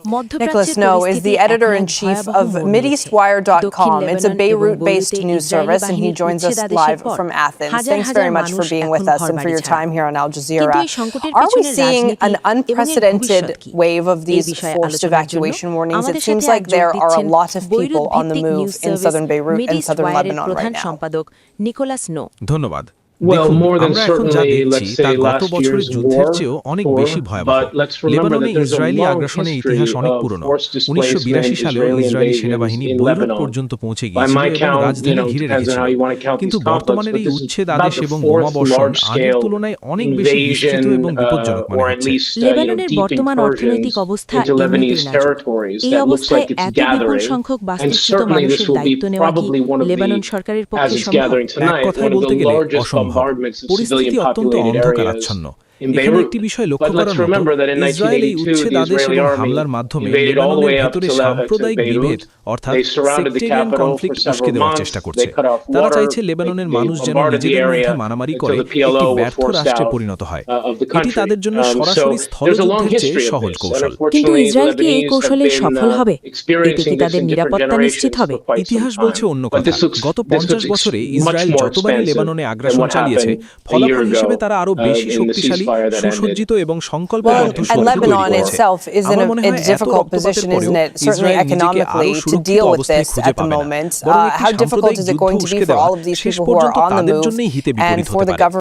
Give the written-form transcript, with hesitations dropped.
Nicholas Snow is the editor-in-chief of MideastWire.com. It's a Beirut-based news service, and he joins us live from Athens. Thanks very much for being with us and for your time here on Al Jazeera. Are we seeing an unprecedented wave of these forced evacuation warnings? It seems like there are a lot of people on the move in southern Beirut and southern Lebanon right now. ধন্যবাদ। Well, দেখুন, more than আমরা এখন যা certainly, দেখছি let's তা say, গত last বছরের year's যুদ্ধের war চেয়েও অনেক for, বেশি ভয়াবহ। but let's remember লেবাননে that there's a Israeli long আগ্রাসনের history ইতিহাস অনেক of পুরনো। forced 1982 displacement, সালেও Israeli ইসরায়েলি invasions সেনাবাহিনী in বৈরুত Lebanon. পর্যন্ত পৌঁছে By গিয়েছিল my এবং count, রাজধানী ঘিরে depends on রেখেছিল। how you want to count কিন্তু these conflicts, বর্তমানের but এই this is উচ্ছেদাদেশ about the এবং fourth বোমাবর্ষণ আগের large-scale তুলনায় অনেক বেশি বিস্তৃত invasion, এবং বিপজ্জনক মনে or at হচ্ছে। least লেবাননের deep বর্তমান অর্থনৈতিক incursions অবস্থা into এমনিতেই Lebanese নাজুক। territories এই that looks অবস্থায় like it's এত বিপুল gathering, সংখ্যক and বাস্তুচ্যুত certainly this মানুষের will be দায়িত্ব নেওয়া কি probably one of Lebanon the, সরকারের as পক্ষে it's সম্ভব? gathering এক tonight, কথায় one of বলতে the গেলে largest অসম্ভব। bombardments of পরিস্থিতি civilian অত্যন্ত populated অন্ধকারাচ্ছন্ন। areas in এখানে Beirut. একটি বিষয় লক্ষ্য But করার let's মতো, remember that in ইসরায়েল এই 1982, the উচ্ছেদাদেশ Israeli এবং army হামলার মাধ্যমে invaded all the লেবাননের way up ভেতরে to সাম্প্রদায়িক বিভেদ অর্থাৎ They surrounded the সেক্টেরিয়ান capital for conflict উস্কে several দেওয়ার months. চেষ্টা They করছে। cut off তারা water. চাইছে লেবাননের মানুষ They যেন bombarded the নিজেদের মধ্যে area মারামারি until করে the PLO একটি was ব্যর্থ forced রাষ্ট্রে out পরিণত হয়। of the এটি country. তাদের জন্য So সরাসরি there's a long স্থলযুদ্ধের চেয়ে history of সহজ this, and কৌশল। কিন্তু unfortunately, the ইসরায়েল কি এই Lebanese কৌশলে have সফল been হবে? এতে experiencing কি this তাদের in different নিরাপত্তা নিশ্চিত generations হবে? for quite some ইতিহাস time. বলছে অন্য But কথা। গত 50 বছরে ইসরায়েল much more যতবারই expensive লেবাননে than আগ্রাসন what চালিয়েছে, happened a ফলাফল year হিসেবে ago, তারা আরো বেশি in the শক্তিশালী, ceasefire that ended সুসজ্জিত এবং Well, সংকল্পবদ্ধ and শত্রু তৈরি Lebanon করেছে। itself is in আমার মনে a হয় এত difficult রক্তপাতের position, পরেও isn't it? Certainly ইসরায়েল নিজেকে আরো economically to সুরক্ষিত deal with অবস্থায় this খুঁজে at the পাবে না। moment. বরং একটি How difficult সাম্প্রদায়িক is it যুদ্ধ going to be উস্কে for দেওয়া all of these শেষ people who are পর্যন্ত on the তাদের move জন্যই হিতে and বিপরীত for হতে the পারে। government?